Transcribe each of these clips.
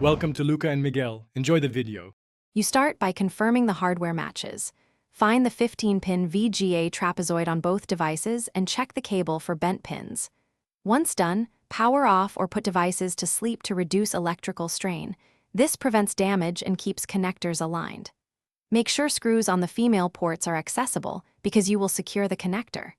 Welcome to Luca and Miguel. Enjoy the video. You start by confirming the hardware matches. Find the 15-pin VGA trapezoid on both devices and check the cable for bent pins. Once done, power off or put devices to sleep to reduce electrical strain. This prevents damage and keeps connectors aligned. Make sure screws on the female ports are accessible because you will secure the connector.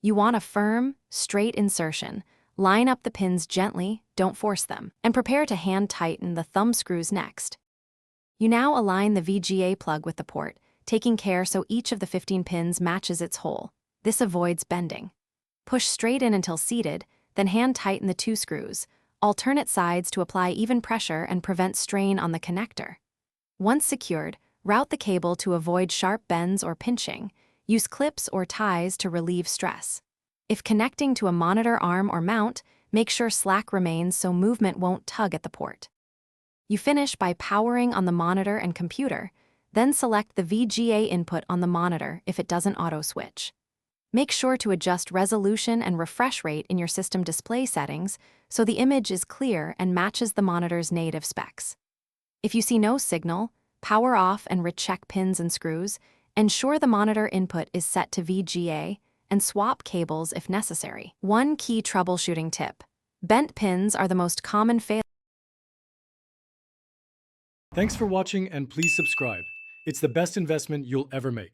You want a firm, straight insertion. Line up the pins gently, don't force them, and prepare to hand tighten the thumb screws next. You now align the VGA plug with the port, taking care so each of the 15 pins matches its hole. This avoids bending. Push straight in until seated, then hand tighten the two screws, alternate sides to apply even pressure and prevent strain on the connector. Once secured, route the cable to avoid sharp bends or pinching. Use clips or ties to relieve stress. If connecting to a monitor arm or mount, make sure slack remains so movement won't tug at the port. You finish by powering on the monitor and computer, then select the VGA input on the monitor if it doesn't auto-switch. Make sure to adjust resolution and refresh rate in your system display settings so the image is clear and matches the monitor's native specs. If you see no signal, power off and recheck pins and screws, ensure the monitor input is set to VGA, and swap cables if necessary. One key troubleshooting tip: bent pins are the most common failure. Thanks for watching and please subscribe. It's the best investment you'll ever make.